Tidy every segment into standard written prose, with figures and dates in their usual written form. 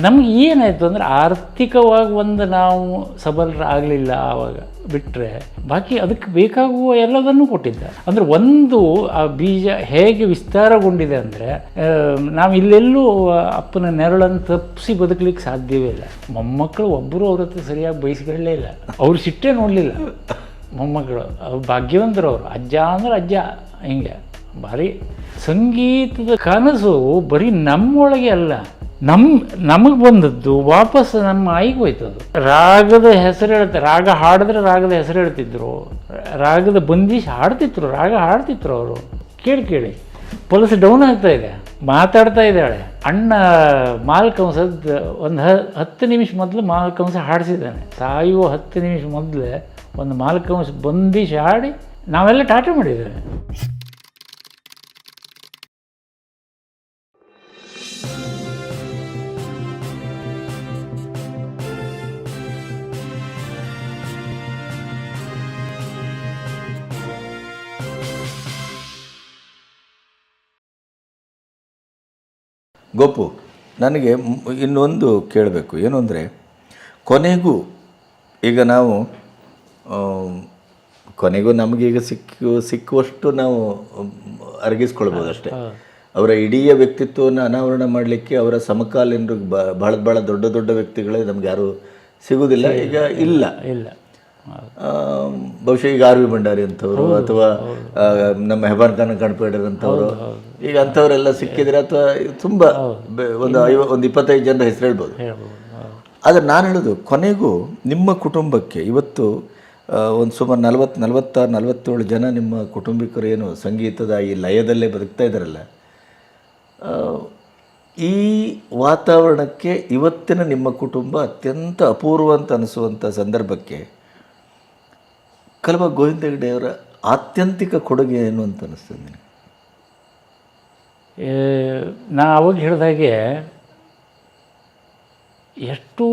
ನಮ್ಗೆ ಏನಾಯಿತು ಅಂದರೆ ಆರ್ಥಿಕವಾಗಿ ಒಂದು ನಾವು ಸಬಲರಾಗಲಿಲ್ಲ ಆವಾಗ ಬಿಟ್ಟರೆ ಬಾಕಿ ಅದಕ್ಕೆ ಬೇಕಾಗುವ ಎಲ್ಲದನ್ನೂ ಕೊಟ್ಟಿದ್ದ. ಅಂದರೆ ಒಂದು ಆ ಬೀಜ ಹೇಗೆ ವಿಸ್ತಾರಗೊಂಡಿದೆ ಅಂದರೆ ನಾವು ಇಲ್ಲೆಲ್ಲೂ ಅಪ್ಪನ ನೆರಳನ್ನು ತಪ್ಪಿಸಿ ಬದುಕಲಿಕ್ಕೆ ಸಾಧ್ಯವೇ ಇಲ್ಲ. ಮೊಮ್ಮಕ್ಕಳು ಒಬ್ಬರು ಅವ್ರ ಹತ್ರ ಸರಿಯಾಗಿ ಬಯಸ್ಕೊಳ್ಳೇ ಇಲ್ಲ, ಅವ್ರು ಸಿಟ್ಟೇ ನೋಡಲಿಲ್ಲ ಮೊಮ್ಮಕ್ಕಳು. ಅವ್ರು ಭಾಗ್ಯವಂತರು ಅವರು. ಅಜ್ಜ ಅಂದ್ರೆ ಅಜ್ಜ, ಹಿಂಗೆ ಭಾರಿ. ಸಂಗೀತದ ಕನಸು ಬರೀ ನಮ್ಮೊಳಗೆ ಅಲ್ಲ, ನಮಗೆ ಬಂದದ್ದು ವಾಪಸ್ ನಮ್ಮ ಆಯಿಗೆ ಹೋಯ್ತು. ಅದು ರಾಗದ ಹೆಸರು ಹೇಳ್ತಾರೆ, ರಾಗ ಹಾಡಿದ್ರೆ ರಾಗದ ಹೆಸರು ಹೇಳ್ತಿದ್ರು, ರಾಗದ ಬಂದೀಶ್ ಹಾಡ್ತಿದ್ರು, ರಾಗ ಹಾಡ್ತಿದ್ರು ಅವರು. ಕೇಳಿ ಪಲ್ಸ್ ಡೌನ್ ಆಗ್ತಾ ಇದೆ, ಮಾತಾಡ್ತಾ ಇದ್ದಾಳೆ. ಅಣ್ಣ ಮಾಲ್ಕಂಸದ ಒಂದು 10 ನಿಮಿಷ ಮೊದಲು ಮಾಲ್ಕಂಸ ಹಾಡಿಸಿದ್ದಾನೆ. ಸಾಯುವ 10 ನಿಮಿಷ ಮೊದಲೇ ಒಂದು ಮಾಲ್ಕಂಸ ಬಂದೀಶ್ ಹಾಡಿ ನಾವೆಲ್ಲ ಟಾಟಾ ಮಾಡಿದ್ದೇವೆ. ಗೋಪು, ನನಗೆ ಇನ್ನೊಂದು ಕೇಳಬೇಕು. ಏನು ಅಂದರೆ, ಕೊನೆಗೂ ಈಗ ನಾವು ಕೊನೆಗೂ ನಮಗೀಗ ಸಿಕ್ಕುವಷ್ಟು ನಾವು ಅರಗಿಸ್ಕೊಳ್ಬೋದು ಅಷ್ಟೇ. ಅವರ ಇಡೀ ವ್ಯಕ್ತಿತ್ವವನ್ನು ಅನಾವರಣ ಮಾಡಲಿಕ್ಕೆ ಅವರ ಸಮಕಾಲೀನರು ಭಾಳ ದೊಡ್ಡ ದೊಡ್ಡ ವ್ಯಕ್ತಿಗಳೇ ನಮ್ಗೆ ಯಾರೂ ಸಿಗೋದಿಲ್ಲ ಈಗ. ಇಲ್ಲ ಬಹುಶಃ ಈಗ ಆರ್ ವಿ ಭಂಡಾರಿ ಅಂಥವ್ರು ಅಥವಾ ನಮ್ಮ ಹೆಬ್ಬಾರ್ ಖಾನ್ ಕಣ್ಪೇಡರ್ ಅಂಥವ್ರು, ಈಗ ಅಂಥವರೆಲ್ಲ ಸಿಕ್ಕಿದ್ರೆ ಅಥವಾ ತುಂಬ ಒಂದು 25 ಜನರ ಹೆಸರು ಹೇಳ್ಬೋದು. ಆದರೆ ನಾನು ಹೇಳೋದು, ಕೊನೆಗೂ ನಿಮ್ಮ ಕುಟುಂಬಕ್ಕೆ ಇವತ್ತು ಒಂದು ಸುಮಾರು 46-47 ಜನ ನಿಮ್ಮ ಕುಟುಂಬಿಕರು ಏನು ಸಂಗೀತದ ಈ ಲಯದಲ್ಲೇ ಬದುಕ್ತಾ ಇದ್ದಾರಲ್ಲ, ಈ ವಾತಾವರಣಕ್ಕೆ ಇವತ್ತಿನ ನಿಮ್ಮ ಕುಟುಂಬ ಅತ್ಯಂತ ಅಪೂರ್ವ ಅಂತ ಅನಿಸುವಂಥ ಸಂದರ್ಭಕ್ಕೆ ಕಲಬ ಗೋವಿಂದ ಹೆಗಡೆಯವರ ಆತ್ಯಂತಿಕ ಕೊಡುಗೆ ಏನು ಅಂತ ಅನಿಸ್ತದೆ ನನಗೆ? ನಾ ಅವಾಗ ಹೇಳಿದಾಗೆ ಎಷ್ಟು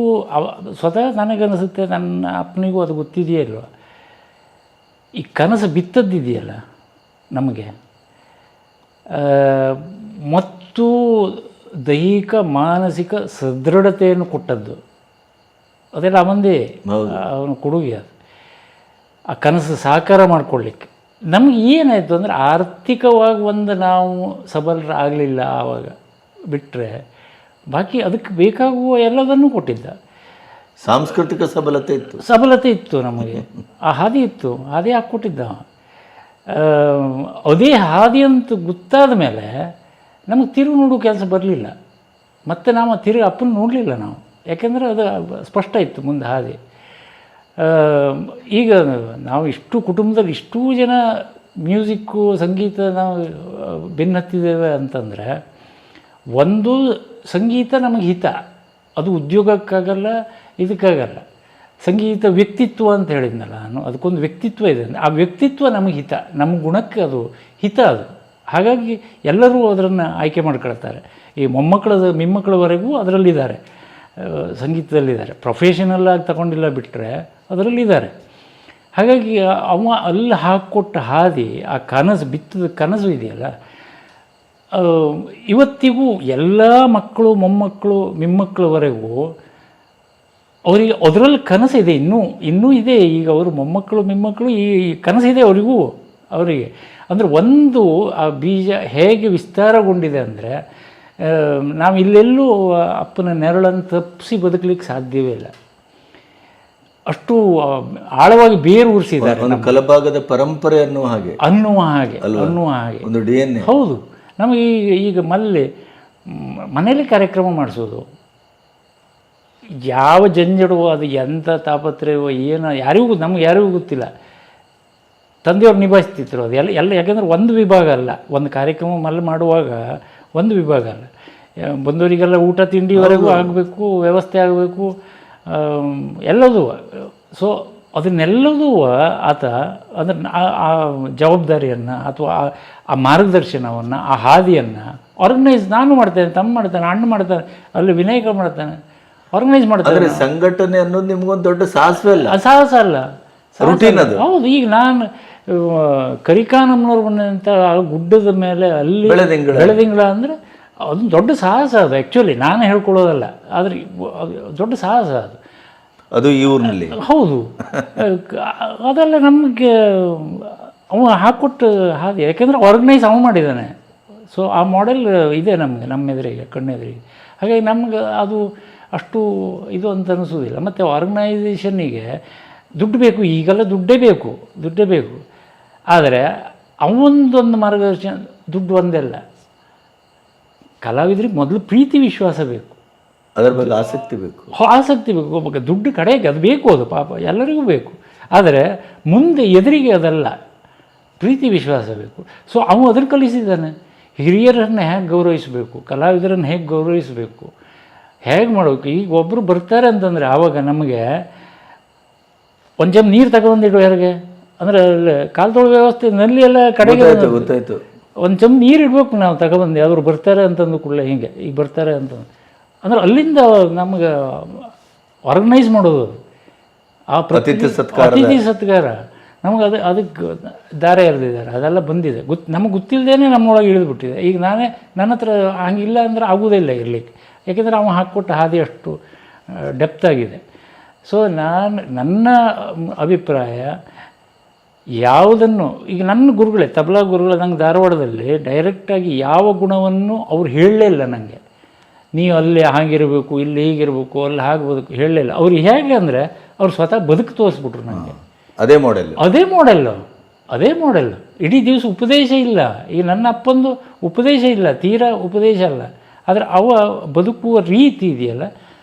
ಸ್ವತಃ ನನಗನ್ನಿಸುತ್ತೆ, ನನ್ನ ಅಪ್ಪನಿಗೂ ಅದು ಗೊತ್ತಿದೆಯಲ್ವ, ಈ ಕನಸು ಬಿತ್ತದ್ದಿದೆಯಲ್ಲ ನಮಗೆ, ಮತ್ತು ದೈಹಿಕ ಮಾನಸಿಕ ಸದೃಢತೆಯನ್ನು ಕೊಟ್ಟದ್ದು ಅದೆಲ್ಲ ಅವನದೇ, ಅವನ ಕೊಡುಗೆ. ಅದು ಆ ಕನಸು ಸಾಕಾರ ಮಾಡಿಕೊಳ್ಳಿಕ್ಕೆ ನಮ್ಗೆ ಏನಾಯಿತು ಅಂದರೆ ಆರ್ಥಿಕವಾಗಿ ಒಂದು ನಾವು ಸಬಲರಾಗಲಿಲ್ಲ ಆವಾಗ ಬಿಟ್ಟರೆ ಬಾಕಿ ಅದಕ್ಕೆ ಬೇಕಾಗುವ ಎಲ್ಲದನ್ನೂ ಕೊಟ್ಟಿದ್ದ. ಸಾಂಸ್ಕೃತಿಕ ಸಬಲತೆ ಇತ್ತು ನಮಗೆ, ಆ ಹಾದಿ ಇತ್ತು, ಹಾದಿ ಹಾಕ್ಕೊಟ್ಟಿದ್ದ. ಅದೇ ಹಾದಿ ಅಂತ ಗೊತ್ತಾದ ಮೇಲೆ ನಮಗೆ ತಿರುಗಿ ನೋಡೋ ಕೆಲಸ ಬರಲಿಲ್ಲ. ಮತ್ತು ನಾವು ತಿರುಗಿ ಅಪ್ಪನ ನೋಡಲಿಲ್ಲ ನಾವು, ಯಾಕೆಂದರೆ ಅದು ಸ್ಪಷ್ಟ ಇತ್ತು ಮುಂದೆ ಹಾದಿ. ಈಗ ನಾವು ಇಷ್ಟು ಕುಟುಂಬದಲ್ಲಿ ಇಷ್ಟೂ ಜನ ಮ್ಯೂಸಿಕ್ಕು ಸಂಗೀತ ನಾವು ಬೆನ್ನತ್ತಿದ್ದೇವೆ ಅಂತಂದರೆ, ಒಂದು ಸಂಗೀತ ನಮಗೆ ಹಿತ, ಅದು ಉದ್ಯೋಗಕ್ಕಾಗಲ್ಲ, ಇದಕ್ಕಾಗಲ್ಲ. ಸಂಗೀತ ವ್ಯಕ್ತಿತ್ವ ಅಂತ ಹೇಳಿದ್ನಲ್ಲ ನಾನು, ಅದಕ್ಕೊಂದು ವ್ಯಕ್ತಿತ್ವ ಇದೆ. ಆ ವ್ಯಕ್ತಿತ್ವ ನಮಗೆ ಹಿತ, ನಮ್ಮ ಗುಣಕ್ಕೆ ಅದು ಹಿತ. ಅದು ಹಾಗಾಗಿ ಎಲ್ಲರೂ ಅದನ್ನು ಆಯ್ಕೆ ಮಾಡ್ಕೊಳ್ತಾರೆ. ಈ ಮೊಮ್ಮಕ್ಕಳವರೆಗೂ ಅದರಲ್ಲಿದ್ದಾರೆ, ಸಂಗೀತದಲ್ಲಿದ್ದಾರೆ. ಪ್ರೊಫೆಷನಲ್ಲಾಗಿ ತಗೊಂಡಿಲ್ಲ ಬಿಟ್ಟರೆ ಅದರಲ್ಲಿದ್ದಾರೆ. ಹಾಗಾಗಿ ಅವ ಅಲ್ಲಿ ಹಾಕ್ಕೊಟ್ಟ ಹಾದಿ, ಆ ಕನಸು ಬಿತ್ತದ ಕನಸು ಇದೆಯಲ್ಲ, ಇವತ್ತಿಗೂ ಎಲ್ಲ ಮಕ್ಕಳು ಮೊಮ್ಮಕ್ಕಳು ಮೊಮ್ಮಕ್ಕಳವರೆಗೂ ಅವರಿಗೆ ಅದರಲ್ಲಿ ಕನಸಿದೆ, ಇನ್ನೂ ಇದೆ. ಈಗ ಅವರು ಮೊಮ್ಮಕ್ಕಳು ಈ ಕನಸಿದೆ ಅವರಿಗೆ. ಅಂದರೆ ಒಂದು ಆ ಬೀಜ ಹೇಗೆ ವಿಸ್ತಾರಗೊಂಡಿದೆ ಅಂದರೆ ನಾವು ಇಲ್ಲೆಲ್ಲೂ ಅಪ್ಪನ ನೆರಳನ್ನು ತಪ್ಪಿಸಿ ಬದುಕಲಿಕ್ಕೆ ಸಾಧ್ಯವೇ ಇಲ್ಲ. ಅಷ್ಟು ಆಳವಾಗಿ ಬೇರು ಉರಿಸಿದ್ದಾರೆ. ಕಲಭಾಗದ ಪರಂಪರೆ ಅನ್ನುವ ಹಾಗೆ ಒಂದು DNA. ಹೌದು. ನಮಗೆ ಈಗ ಮನೇಲಿ ಕಾರ್ಯಕ್ರಮ ಮಾಡಿಸೋದು ಯಾವ ಜಂಜಡವೋ, ಅದು ಎಂಥ ತಾಪತ್ರಯವೋ ಏನೋ ನಮ್ಗೆ ಯಾರಿಗೂ ಗೊತ್ತಿಲ್ಲ. ತಂದೆಯವ್ರು ನಿಭಾಯಿಸ್ತಿದ್ರು ಅದು ಎಲ್ಲ. ಯಾಕೆಂದರೆ ಒಂದು ವಿಭಾಗ ಅಲ್ಲ, ಒಂದು ಕಾರ್ಯಕ್ರಮ ಮಾಡುವಾಗ ಒಂದು ವಿಭಾಗ ಅಲ್ಲ, ಬಂದವರಿಗೆಲ್ಲ ಊಟ ತಿಂಡಿವರೆಗೂ ಆಗಬೇಕು, ವ್ಯವಸ್ಥೆ ಆಗಬೇಕು, ಎಲ್ಲದೂ. ಸೊ ಅದನ್ನೆಲ್ಲದೂ ಆತ ಅಂದರೆ ಆ ಜವಾಬ್ದಾರಿಯನ್ನು ಅಥವಾ ಆ ಮಾರ್ಗದರ್ಶನವನ್ನು, ಆ ಹಾದಿಯನ್ನು ಆರ್ಗನೈಸ್ ನಾನು ಮಾಡ್ತೇನೆ, ತಮ್ಮ ಮಾಡ್ತಾನೆ, ಅಣ್ಣ ಮಾಡ್ತಾನೆ, ಅಲ್ಲಿ ವಿನಾಯಕ ಮಾಡ್ತಾನೆ, ಆರ್ಗನೈಸ್ ಮಾಡ್ತಾರೆ. ಸಂಘಟನೆ ಅನ್ನೋದು ನಿಮ್ಗೊಂದು ದೊಡ್ಡ ಸಾಹಸವೇ ಅಲ್ಲ, ಸಾಹಸ ಅಲ್ಲ, ರೂಟೀನ್ ಅದು. ಹೌದು. ಈಗ ನಾನು ಕರಿಕಾನಮ್ಮನವ್ರು ಬಂದಂಥ ಗುಡ್ಡದ ಮೇಲೆ ಅಲ್ಲಿ ಬೆಳೆದಿಂಗಳ ಅಂದರೆ ಅದೊಂದು ದೊಡ್ಡ ಸಾಹಸ ಅದು. ಆ್ಯಕ್ಚುಲಿ ನಾನು ಹೇಳ್ಕೊಳ್ಳೋದಲ್ಲ, ಆದರೆ ಅದು ದೊಡ್ಡ ಸಾಹಸ ಅದು. ಅದು ಈ ಊರಿನಲ್ಲಿ ಹೌದು. ಅದೆಲ್ಲ ನಮಗೆ ಅವ ಹಾಕ್ಕೊಟ್ಟು ಹಾದಿ, ಯಾಕೆಂದರೆ ಆರ್ಗನೈಸ್ ಅವ ಮಾಡಿದ್ದಾನೆ. ಸೊ ಆ ಮಾಡೆಲ್ ಇದೆ ನಮ್ಮ ಎದುರಿಗೆ, ಕಣ್ಣೆದುರಿಗೆ. ಹಾಗಾಗಿ ನಮ್ಗೆ ಅದು ಅಷ್ಟು ಇದು ಅಂತ ಅನಿಸೋದಿಲ್ಲ. ಮತ್ತು ಆರ್ಗನೈಸೇಷನ್ನಿಗೆ ದುಡ್ಡು ಬೇಕು, ಈಗೆಲ್ಲ ದುಡ್ಡೇ ಬೇಕು. ಆದರೆ ಅವನದೊಂದು ಮಾರ್ಗದರ್ಶನ, ದುಡ್ಡು ಒಂದೆಲ್ಲ. ಕಲಾವಿದರಿಗೆ ಮೊದಲು ಪ್ರೀತಿ ವಿಶ್ವಾಸ ಬೇಕು, ಅದರ ಬಗ್ಗೆ ಆಸಕ್ತಿ ಬೇಕು. ಒಬ್ಬ ದುಡ್ಡು ಕಡೆಗೆ ಅದು ಬೇಕು, ಅದು ಪಾಪ ಎಲ್ಲರಿಗೂ ಬೇಕು. ಆದರೆ ಮುಂದೆ ಎದುರಿಗೆ ಅದಲ್ಲ, ಪ್ರೀತಿ ವಿಶ್ವಾಸ ಬೇಕು. ಸೊ ಅವನು ಅದನ್ನು ಕಲಿಸಿದ್ದಾನೆ. ಹಿರಿಯರನ್ನು ಹೇಗೆ ಗೌರವಿಸಬೇಕು, ಕಲಾವಿದರನ್ನು ಹೇಗೆ ಗೌರವಿಸಬೇಕು, ಹೇಗೆ ಮಾಡಬೇಕು. ಈಗ ಒಬ್ಬರು ಬರ್ತಾರೆ ಅಂತಂದರೆ ಆವಾಗ ನಮಗೆ ಒಂದು ಜಮ್ ನೀರು ತಗೊಂಡಿಡು ಯಾರಿಗೆ ಅಂದರೆ ಕಾಲು ತೊಳೆ ವ್ಯವಸ್ಥೆ ನಲ್ಲಿ ಎಲ್ಲ ಕಡೆಗೆ ಗೊತ್ತಾಯ್ತು. ಒಂದು ಚಮ್ ನೀರು ಇಡಬೇಕು ನಾವು ತಗೊಬಂದು, ಯಾವ್ದು ಬರ್ತಾರೆ ಅಂತಂದು ಕೂಡಲೇ ಹಿಂಗೆ ಈಗ ಬರ್ತಾರೆ ಅಂತ ಅಂದ್ರೆ ಅಲ್ಲಿಂದ ನಮಗೆ ಆರ್ಗನೈಸ್ ಮಾಡೋದು ಆ ಅತಿಥಿ ಸತ್ಕಾರ ನಮಗೆ ಅದಕ್ಕೆ ದಾರೆ ಎರೆದಿದ್ದಾರೆ. ಅದೆಲ್ಲ ಬಂದಿದೆ, ನಮಗೆ ಗೊತ್ತಿಲ್ಲದೇ ನಮ್ಮೊಳಗೆ ಇಳಿದುಬಿಟ್ಟಿದೆ. ಈಗ ನನ್ನ ಹತ್ರ ಹಂಗಿಲ್ಲ ಅಂದರೆ ಆಗೋದಿಲ್ಲ ಇರಲಿಕ್ಕೆ, ಯಾಕೆಂದರೆ ಅವ ಹಾಕ್ಕೊಟ್ಟ ಹಾದಿ ಅಷ್ಟು ಡೆಪ್ತ್ ಆಗಿದೆ. ಸೊ ನನ್ನ ಅಭಿಪ್ರಾಯ ಯಾವುದನ್ನು ಈಗ ನನ್ನ ಗುರುಗಳೇ, ತಬಲಾ ಗುರುಗಳು ನಂಗೆ ಧಾರವಾಡದಲ್ಲಿ ಡೈರೆಕ್ಟಾಗಿ ಯಾವ ಗುಣವನ್ನು ಅವ್ರು ಹೇಳಲೇ ಇಲ್ಲ ನನಗೆ. ನೀವು ಅಲ್ಲಿ ಹಾಗಿರಬೇಕು, ಇಲ್ಲಿ ಹೀಗಿರಬೇಕು, ಅಲ್ಲಿ ಹಾಗೆ ಬದುಕು ಹೇಳಲಿಲ್ಲ. ಅವ್ರು ಹೇಗೆ ಅಂದರೆ ಅವ್ರು ಸ್ವತಃ ಬದುಕು ತೋರಿಸ್ಬಿಟ್ರು ನನಗೆ. ಅದೇ ಮಾಡೆಲ್ಲು. ಇಡೀ ದಿವಸ ಉಪದೇಶ ಇಲ್ಲ. ಈಗ ನನ್ನ ಅಪ್ಪಂದು ಉಪದೇಶ ಇಲ್ಲ, ತೀರಾ ಉಪದೇಶ ಅಲ್ಲ. ಆದರೆ ಅವ ಬದುಕುವ ರೀತಿ ಇದೆಯಲ್ಲ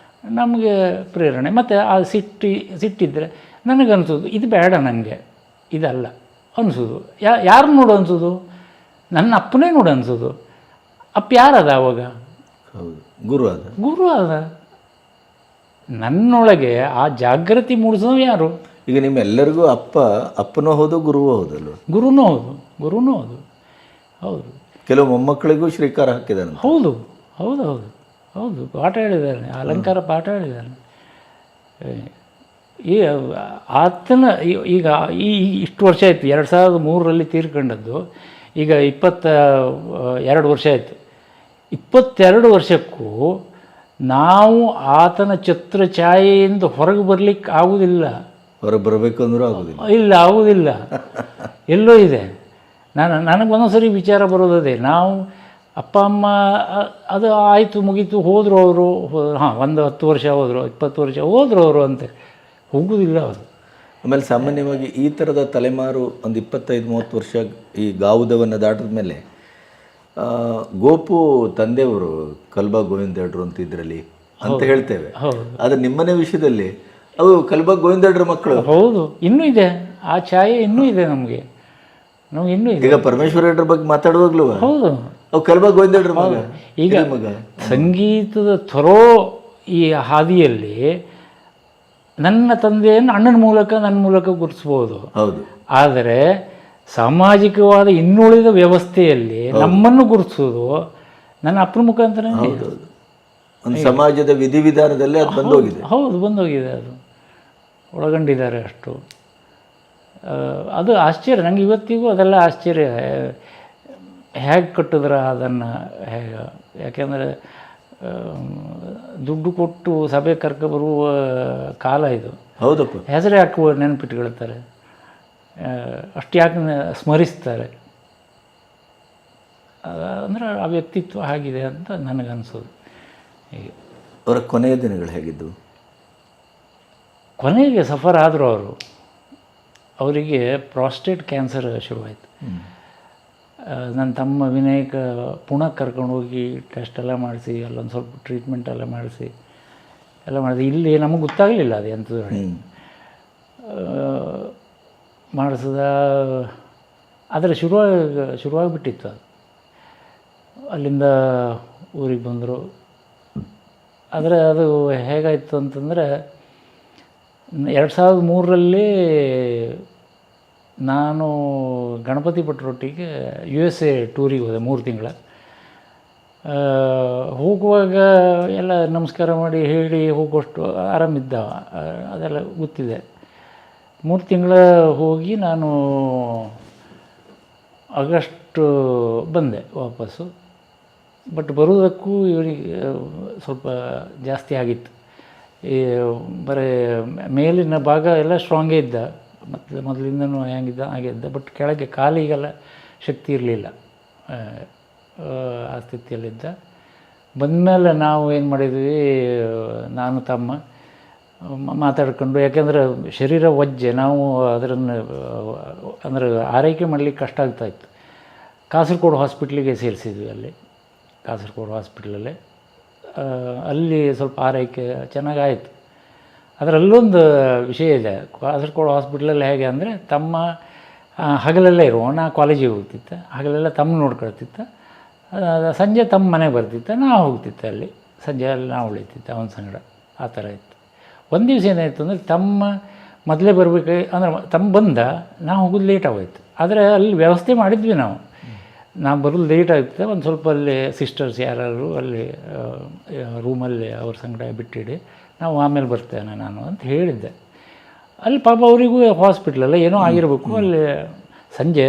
ನಮಗೆ ಪ್ರೇರಣೆ. ಮತ್ತು ಆ ಸಿಟ್ಟಿದ್ದರೆ ನನಗನ್ಸೋದು ಇದು ಬೇಡ, ನನಗೆ ಇದಲ್ಲ ಅನಿಸೋದು. ಯಾರು ನೋಡು ಅನಿಸೋದು? ನನ್ನ ಅಪ್ಪನೇ ನೋಡು ಅನಿಸೋದು. ಅಪ್ಪ ಯಾರದ ಆವಾಗ? ಗುರು ಆದ. ನನ್ನೊಳಗೆ ಆ ಜಾಗೃತಿ ಮೂಡಿಸೋದು ಯಾರು? ಈಗ ನಿಮ್ಮೆಲ್ಲರಿಗೂ ಅಪ್ಪನೂ ಹೌದು, ಗುರುವೂ ಹೌದಲ್ವ? ಗುರುನೂ ಹೌದು. ಕೆಲವು ಮೊಮ್ಮಕ್ಕಳಿಗೂ ಶ್ರೀಕಾರ ಹಾಕಿದ್ದಾನೆ. ಹೌದು. ಪಾಠ ಹೇಳಿದ್ದಾನೆ, ಅಲಂಕಾರ ಪಾಠ ಹೇಳಿದ್ದಾನೆ. ಈ ಆತನ ಈಗ ಇಷ್ಟು ವರ್ಷ ಆಯಿತು, 2003ರಲ್ಲಿ ತೀರ್ಕೊಂಡದ್ದು. ಈಗ 22 ವರ್ಷ ಆಯಿತು. 22 ವರ್ಷಕ್ಕೂ ನಾವು ಆತನ ಛತ್ರ ಛಾಯೆಯಿಂದ ಹೊರಗೆ ಬರಲಿಕ್ಕೆ ಆಗುವುದಿಲ್ಲ. ಹೊರಗೆ ಬರಬೇಕು ಅಂದರೂ ಆಗುವುದಿಲ್ಲ. ಎಲ್ಲೋ ಇದೆ. ನನಗೆ ಒಂದೊಂದ್ಸರಿ ವಿಚಾರ ಬರೋದೇ, ನಾವು ಅಪ್ಪ ಅಮ್ಮ ಅದು ಆಯಿತು ಮುಗೀತು ಹೋದರು ಅವರು, ಒಂದು 10 ವರ್ಷ ಹೋದರು, 20 ವರ್ಷ ಹೋದರು ಅವರು ಅಂತ ಹೋಗುವುದಿಲ್ಲ ಅವರು. ಆಮೇಲೆ ಸಾಮಾನ್ಯವಾಗಿ ಈ ಥರದ ತಲೆಮಾರು ಒಂದು 25-30 ವರ್ಷ ಈ ಗಾವುದವನ್ನು ದಾಟಿದ ಮೇಲೆ ಗೋಪು ತಂದೆಯವರು ಕಲ್ಬಾ ಗೋವಿಂದಡ್ರು ಅಂತ ಇದರಲ್ಲಿ ಅಂತ ಹೇಳ್ತೇವೆ. ಆದರೆ ನಿಮ್ಮನೆ ವಿಷಯದಲ್ಲಿ ಅವು ಕಲ್ಬಾ ಗೋವಿಂದಡ್ರ ಮಕ್ಕಳು. ಹೌದು, ಇನ್ನೂ ಇದೆ ಆ ಛಾಯೆ, ಇನ್ನೂ ಇದೆ ನಮಗೆ ಇನ್ನೂ ಇದೆ. ಈಗ ಪರಮೇಶ್ವರ ರೆಡ್ರ ಬಗ್ಗೆ ಮಾತಾಡುವಾಗಲೂ ಹೌದು, ಅವು ಕಲ್ಬಾ ಗೋವಿಂದಡ್ರ ಮಗ. ಈಗ ಸಂಗೀತದ ಥರೋ ಈ ಹಾದಿಯಲ್ಲಿ ನನ್ನ ತಂದೆಯನ್ನು ಅಣ್ಣನ ಮೂಲಕ ನನ್ನ ಮೂಲಕ ಗುರುತಿಸ್ಬೋದು. ಹೌದು. ಆದರೆ ಸಾಮಾಜಿಕವಾದ ಇನ್ನುಳಿದ ವ್ಯವಸ್ಥೆಯಲ್ಲಿ ನಮ್ಮನ್ನು ಗುರುತಿಸೋದು ನನ್ನ ಅಪ್ಪನ ಮುಖಾಂತರ. ಒಂದು ಸಮಾಜದ ವಿಧಿವಿಧಾನದಲ್ಲಿ ಅದು ಬಂದೋಗಿದೆ. ಹೌದು, ಬಂದೋಗಿದೆ. ಅದು ಒಳಗೊಂಡಿದ್ದಾರೆ ಅಷ್ಟು. ಅದು ಆಶ್ಚರ್ಯ ನನಗೆ ಇವತ್ತಿಗೂ, ಅದೆಲ್ಲ ಆಶ್ಚರ್ಯ. ಹೇಗೆ ಕಟ್ಟಿದ್ರೆ ಅದನ್ನು ಹೇಗೆ, ಯಾಕೆಂದರೆ ದುಡ್ಡು ಕೊಟ್ಟು ಸಭೆ ಕರ್ಕೊಬರುವ ಕಾಲ ಇದು. ಹೌದಪ್ಪ. ಹೆಸರೇ ಹಾಕುವ ನೆನಪಿಟ್ಕೊಳ್ತಾರೆ, ಅಷ್ಟು ಯಾಕೆ ಸ್ಮರಿಸ್ತಾರೆ ಅಂದರೆ ಆ ವ್ಯಕ್ತಿತ್ವ ಆಗಿದೆ ಅಂತ ನನಗನ್ಸೋದು. ಹೀಗೆ ಅವರ ಕೊನೆಯ ದಿನಗಳು ಹೇಗಿದ್ದು? ಕೊನೆಗೆ ಸಫರ್ ಆದರು ಅವರು. ಅವರಿಗೆ ಪ್ರಾಸ್ಟೇಟ್ ಕ್ಯಾನ್ಸರ್ ಶುರುವಾಯಿತು. ನನ್ನ ತಮ್ಮ ವಿನಾಯಕ ಪುಣೆ ಕರ್ಕೊಂಡೋಗಿ ಟೆಸ್ಟ್ ಎಲ್ಲ ಮಾಡಿಸಿ, ಅಲ್ಲೊಂದು ಸ್ವಲ್ಪ ಟ್ರೀಟ್ಮೆಂಟ್ ಎಲ್ಲ ಮಾಡಿಸಿ ಇಲ್ಲಿ ನಮಗೆ ಗೊತ್ತಾಗಲಿಲ್ಲ ಅದು ಎಂಥದ್ದು ಮಾಡಿಸಿದ. ಆದರೆ ಶುರುವಾಗಿಬಿಟ್ಟಿತ್ತು ಅದು. ಅಲ್ಲಿಂದ ಊರಿಗೆ ಬಂದರು. ಆದರೆ ಅದು ಹೇಗಾಯಿತು ಅಂತಂದರೆ 2003ರಲ್ಲಿ ನಾನು ಗಣಪತಿ ಭಟ್ರೊಟ್ಟಿಗೆ USA ಟೂರಿಗೆ ಹೋದೆ 3 ತಿಂಗಳ. ಹೋಗುವಾಗ ಎಲ್ಲ ನಮಸ್ಕಾರ ಮಾಡಿ ಹೇಳಿ ಹೋಗುವಷ್ಟು ಆರಾಮಿದ್ದ, ಅದೆಲ್ಲ ಗೊತ್ತಿದೆ. 3 ತಿಂಗಳ ಹೋಗಿ ನಾನು ಆಗಸ್ಟ್ ಬಂದೆ ವಾಪಸ್ಸು. ಬಟ್ ಬರುವುದಕ್ಕೂ ಇವರಿಗೆ ಸ್ವಲ್ಪ ಜಾಸ್ತಿ ಆಗಿತ್ತು. ಈ ಬರೀ ಮೇಲಿನ ಭಾಗ ಎಲ್ಲ ಸ್ಟ್ರಾಂಗೇ ಇದ್ದ, ಮತ್ತು ಮೊದಲಿಂದನೂ ಹೆಂಗಿದ್ದ ಹಾಗೆ ಇದ್ದ, ಬಟ್ ಕೆಳಗೆ ಕಾಲಿಗೆಲ್ಲ ಶಕ್ತಿ ಇರಲಿಲ್ಲ, ಆ ಸ್ಥಿತಿಯಲ್ಲಿದ್ದ. ಬಂದಮೇಲೆ ನಾವು ಏನು ಮಾಡಿದ್ವಿ, ನಾನು ತಮ್ಮ ಮಾತಾಡ್ಕೊಂಡು, ಯಾಕೆಂದರೆ ಶರೀರ ವಜ್ಜೆ, ನಾವು ಅದನ್ನು ಅಂದರೆ ಆರೈಕೆ ಮಾಡಲಿಕ್ಕೆ ಕಷ್ಟ ಆಗ್ತಾಯಿತ್ತು. ಕಾಸರಗೋಡು ಹಾಸ್ಪಿಟ್ಲಿಗೆ ಸೇರಿಸಿದ್ವಿ. ಅಲ್ಲಿ ಕಾಸರಗೋಡು ಹಾಸ್ಪಿಟ್ಲಲ್ಲೇ ಅಲ್ಲಿ ಸ್ವಲ್ಪ ಆರೈಕೆ ಚೆನ್ನಾಗಾಯಿತು. ಅದರಲ್ಲೊಂದು ವಿಷಯ ಇದೆ. ಕಾಸರಗೋಡು ಹಾಸ್ಪಿಟ್ಲಲ್ಲಿ ಹೇಗೆ ಅಂದರೆ, ತಮ್ಮ ಹಗಲೆಲ್ಲ ಇರುವ, ನಾ ಕಾಲೇಜಿಗೆ ಹೋಗ್ತಿದ್ದೆ, ಹಗಲೆಲ್ಲ ತಮ್ಮ ನೋಡ್ಕೊಳ್ತಿದ್ದ, ಸಂಜೆ ತಮ್ಮ ಮನೆಗೆ ಬರ್ತಿದ್ದ, ನಾ ಹೋಗ್ತಿದ್ದೆ ಅಲ್ಲಿ, ಸಂಜೆ ಅಲ್ಲಿ ನಾವು ಉಳಿತಿದ್ದೆ ಅವನ ಸಂಗಡ. ಆ ಥರ ಇತ್ತು. ಒಂದು ದಿವಸ ಏನಾಯಿತು ಅಂದರೆ, ತಮ್ಮ ಮೊದಲೇ ಬರಬೇಕು ಅಂದರೆ ತಮ್ಮ ಬಂದ, ನಾವು ಹೋಗೋದು ಲೇಟ್ ಆಗೋಯ್ತು. ಆದರೆ ಅಲ್ಲಿ ವ್ಯವಸ್ಥೆ ಮಾಡಿದ್ವಿ ನಾವು ಬರೋದು ಲೇಟ್ ಆಗುತ್ತೆ. ಒಂದು ಸ್ವಲ್ಪ ಅಲ್ಲಿ ಸಿಸ್ಟರ್ಸ್ ಯಾರು ಅಲ್ಲಿ ರೂಮಲ್ಲಿ ಅವ್ರ ಸಂಗಡ ಬಿಟ್ಟಿಡಿ, ನಾವು ಆಮೇಲೆ ಬರ್ತೇನೆ ನಾನು ಅಂತ ಹೇಳಿದ್ದೆ. ಅಲ್ಲಿ ಪಾಪ ಅವರಿಗೂ ಹಾಸ್ಪಿಟ್ಲಲ್ಲ ಏನೋ ಆಗಿರಬೇಕು. ಅಲ್ಲಿ ಸಂಜೆ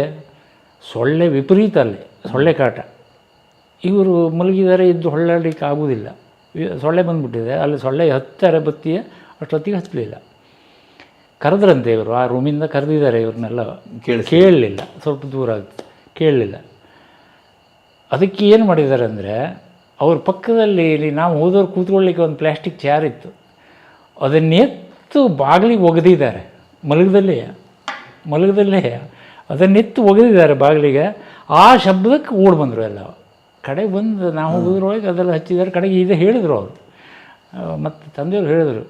ಸೊಳ್ಳೆ ವಿಪರೀತ, ಅಲ್ಲಿ ಸೊಳ್ಳೆ ಕಾಟ. ಇವರು ಮಲಗಿದರೆ ಇದ್ದು ಹೊಳ್ಳಾಡಲಿಕ್ಕೆ ಆಗೋದಿಲ್ಲ, ಸೊಳ್ಳೆ ಬಂದುಬಿಟ್ಟಿದೆ. ಅಲ್ಲಿ ಸೊಳ್ಳೆ ಹತ್ತಾರೆ ಬತ್ತಿಯ, ಅಷ್ಟೊತ್ತಿಗೆ ಹತ್ತಲಿಲ್ಲ. ಕರೆದ್ರಂತೆ ಇವರು, ಆ ರೂಮಿಂದ ಕರೆದಿದ್ದಾರೆ ಇವ್ರನ್ನೆಲ್ಲ, ಕೇಳಲಿಲ್ಲ, ಸ್ವಲ್ಪ ದೂರ ಆಗುತ್ತೆ, ಕೇಳಲಿಲ್ಲ. ಅದಕ್ಕೆ ಏನು ಮಾಡಿದ್ದಾರೆ ಅಂದರೆ, ಅವ್ರ ಪಕ್ಕದಲ್ಲಿ ಇಲ್ಲಿ ನಾವು ಹೋದವ್ರು ಕೂತ್ಕೊಳ್ಳಿಕ್ಕೆ ಒಂದು ಪ್ಲ್ಯಾಸ್ಟಿಕ್ ಚೇರ್ ಇತ್ತು, ಅದನ್ನೆತ್ತು ಬಾಗಿಲಿಗೆ ಒಗೆದಿದ್ದಾರೆ. ಮಲಗದಲ್ಲೇ ಅದನ್ನೆತ್ತು ಒಗೆದಿದ್ದಾರೆ ಬಾಗಿಲಿಗೆ. ಆ ಶಬ್ದಕ್ಕೆ ಓಡಿ ಬಂದರು ಎಲ್ಲ. ಕಡೆಗೆ ಬಂದು ನಾವು ಹೋಗೋದ್ರೊಳಗೆ ಅದೆಲ್ಲ ಹಚ್ಚಿದ್ದಾರೆ. ಕಡೆಗೆ ಇದು ಹೇಳಿದರು ಅವರು, ಮತ್ತು ತಂದೆಯವರು ಹೇಳಿದರು,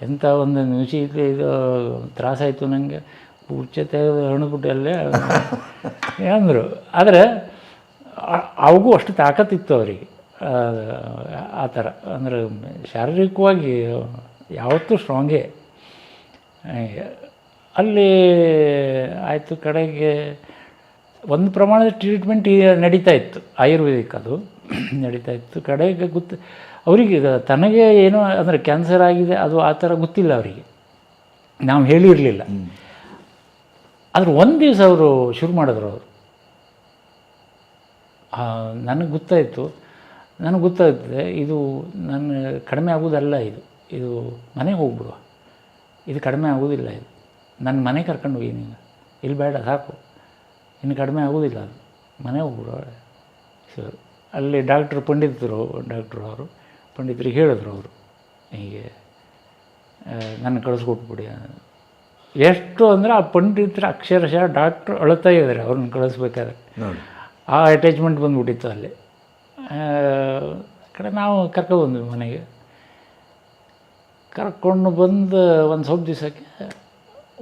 ಎಂಥ ಒಂದು ನಿಮಿಷ ಇದು ತ್ರಾಸಾಯಿತು ನನಗೆ, ಉಚ್ಚತೆ ಹಣದ್ಬಿಟ್ಟು ಅಲ್ಲೇ ಅಂದರು. ಆದರೆ ಅವಗೂ ಅಷ್ಟು ತಾಕತ್ತಿತ್ತು ಅವರಿಗೆ, ಆ ಥರ. ಅಂದರೆ ಶಾರೀರಿಕವಾಗಿ ಯಾವತ್ತೂ ಸ್ಟ್ರಾಂಗೇ. ಅಲ್ಲಿ ಆಯಿತು. ಕಡೆಗೆ ಒಂದು ಪ್ರಮಾಣದ ಟ್ರೀಟ್ಮೆಂಟ್ ನಡೀತಾ ಇತ್ತು, ಆಯುರ್ವೇದಿಕ್ ಅದು ನಡೀತಾ ಇತ್ತು. ಕಡೆಗೆ ಅವರಿಗೆ ತನಗೆ ಏನೋ ಅಂದರೆ ಕ್ಯಾನ್ಸರ್ ಆಗಿದೆ ಅದು ಆ ಥರ ಗೊತ್ತಿಲ್ಲ ಅವರಿಗೆ, ನಾವು ಹೇಳಿರಲಿಲ್ಲ. ಆದರೆ ಒಂದು ದಿವಸ ಅವರು ಶುರು ಮಾಡಿದ್ರು. ಅವರು ನನಗೆ ಗೊತ್ತಾಗ್ತದೆ ಇದು ನನ್ನ ಕಡಿಮೆ ಆಗೋದಲ್ಲ, ಇದು ಮನೆಗೆ ಹೋಗ್ಬಿಡುವ, ಇದು ಕಡಿಮೆ ಆಗೋದಿಲ್ಲ, ಇದು ನನ್ನ ಮನೆ ಕರ್ಕೊಂಡು ಹೋಗಿ, ನೀನು ಇಲ್ಲಿ ಬೇಡ ಸಾಕು, ಇನ್ನು ಕಡಿಮೆ ಆಗೋದಿಲ್ಲ, ಅದು ಮನೆ ಹೋಗ್ಬಿಡುವ. ಸರ್ ಅಲ್ಲಿ ಪಂಡಿತರು ಅವರು ಪಂಡಿತರಿಗೆ ಹೇಳಿದ್ರು ಅವರು, ಹೀಗೆ ನನ್ನ ಕಳಿಸ್ಕೊಟ್ಬಿಡಿ. ಎಷ್ಟು ಅಂದರೆ ಆ ಪಂಡಿತರ ಅಕ್ಷರಶಃ ಡಾಕ್ಟ್ರು ಅಳ್ತಾ ಇದ್ದಾರೆ ಅವ್ರನ್ನ ಕಳಿಸ್ಬೇಕಾದ್ರೆ. ಆ ಅಟ್ಯಾಚ್ಮೆಂಟ್ ಬಂದುಬಿಟ್ಟಿತ್ತು ಅಲ್ಲಿ. ಕಡೆ ನಾವು ಕರ್ಕೊಬಂದ್ವಿ ಮನೆಗೆ. ಕರ್ಕೊಂಡು ಬಂದು ಒಂದು ಸ್ವಲ್ಪ ದಿವಸಕ್ಕೆ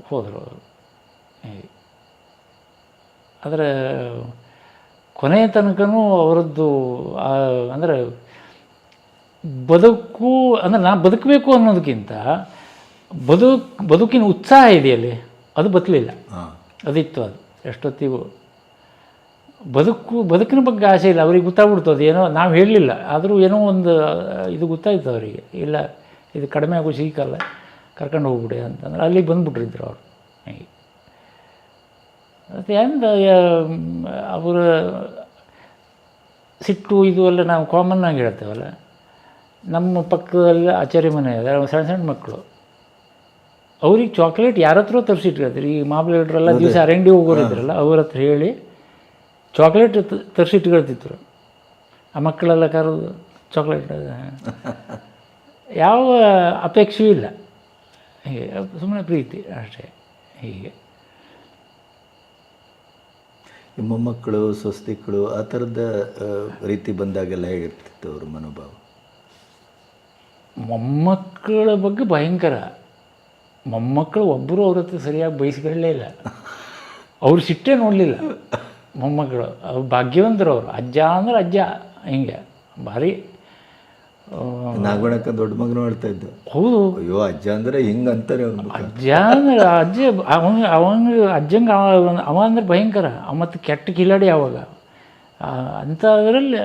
ಹೋದರು ಅವರು. ಹೀಗೆ ಆದರೆ ಕೊನೆಯ ತನಕನೂ ಅವರದ್ದು ಅಂದರೆ ನಾನು ಬದುಕಬೇಕು ಅನ್ನೋದಕ್ಕಿಂತ ಬದುಕಿನ ಉತ್ಸಾಹ ಇದೆಯಲ್ಲಿ ಅದು ಬತ್ತಲಿಲ್ಲ. ಅದಿತ್ತು, ಅದು ಎಷ್ಟೊತ್ತಿಗೂ ಬದುಕಿನ ಬಗ್ಗೆ ಆಸೆ ಇಲ್ಲ. ಅವ್ರಿಗೆ ಗೊತ್ತಾಗ್ಬಿಡ್ತು, ಅದು ಏನೋ ನಾವು ಹೇಳಲಿಲ್ಲ, ಆದರೂ ಏನೋ ಒಂದು ಇದು ಗೊತ್ತಾಯ್ತು ಅವರಿಗೆ, ಇಲ್ಲ ಇದು ಕಡಿಮೆ ಆಗೋ ಸಿಕ್ಕಲ್ಲ, ಕರ್ಕೊಂಡು ಹೋಗ್ಬಿಡಿ ಅಂತಂದ್ರೆ ಅಲ್ಲಿಗೆ ಬಂದುಬಿಟ್ರಿದ್ರು ಅವರು. ಹೀಗೆ ಮತ್ತು ಎಂದ ಅವರ ಸಿಟ್ಟು ಇದು ಎಲ್ಲ ನಾವು ಕಾಮನ್ನಾಗಿ ಹೇಳ್ತೇವಲ್ಲ. ನಮ್ಮ ಪಕ್ಕದಲ್ಲಿ ಆಚಾರ್ಯ ಮನೆ ಇದೆ, ಸಣ್ಣ ಮಕ್ಕಳು, ಅವ್ರಿಗೆ ಚಾಕ್ಲೇಟ್ ಯಾರ ಹತ್ರ ತರಿಸಿಟ್ಕೊಳ್ತೀರಿ, ಈ ಮಾಬ್ಲೇಟ್ರೆಲ್ಲ ದಿವಸ ಅಂಗಡಿ ಹೋಗೋರಿದ್ರಲ್ಲ ಅವ್ರ ಹತ್ರ ಹೇಳಿ ಚಾಕ್ಲೇಟ್ ತರಿಸಿಟ್ಕೊಳ್ತಿದ್ರು. ಆ ಮಕ್ಕಳೆಲ್ಲ ಕರೆದು ಚಾಕ್ಲೇಟ್, ಯಾವ ಅಪೇಕ್ಷೆಯೂ ಇಲ್ಲ, ಹೀಗೆ ಸುಮ್ಮನೆ ಪ್ರೀತಿ ಅಷ್ಟೇ. ಹೀಗೆ ಮೊಮ್ಮಕ್ಕಳು ಸ್ವಸ್ತಿಗಳು ಆ ಥರದ ರೀತಿ ಬಂದಾಗೆಲ್ಲ ಹೇಗಿರ್ತಿತ್ತು ಅವ್ರ ಮನೋಭಾವ? ಮೊಮ್ಮಕ್ಕಳ ಬಗ್ಗೆ ಭಯಂಕರ. ಮೊಮ್ಮಕ್ಕಳು ಒಬ್ಬರು ಅವ್ರ ಹತ್ರ ಸರಿಯಾಗಿ ಬಯಸ್ಕೊಳ್ಳೇ ಇಲ್ಲ, ಅವ್ರು ಸಿಟ್ಟೇ ನೋಡಲಿಲ್ಲ ಮೊಮ್ಮಕ್ಕಳು. ಅವ್ರು ಭಾಗ್ಯವಂತರು ಅವರು. ಅಜ್ಜ ಅಂದ್ರೆ ಅಜ್ಜ, ಹಿಂಗೆ ಭಾರಿ. ನಾಗವಣಕ್ಕ ದೊಡ್ಡ ಮಗನೂ ಹೇಳ್ತಾ ಇದ್ದ, ಹೌದು, ಅಯ್ಯೋ ಅಜ್ಜ ಅಂದರೆ ಹಿಂಗೆ ಅಂತಾರೆ ಅವ್ರು. ಅಜ್ಜ ಅಂದ್ರೆ ಅಜ್ಜಂಗೆ ಅವ ಅಂದ್ರೆ ಭಯಂಕರ. ಮತ್ತು ಕೆಟ್ಟ ಕಿಲಾಡಿ ಅವಾಗ. ಅಂಥದ್ರಲ್ಲಿ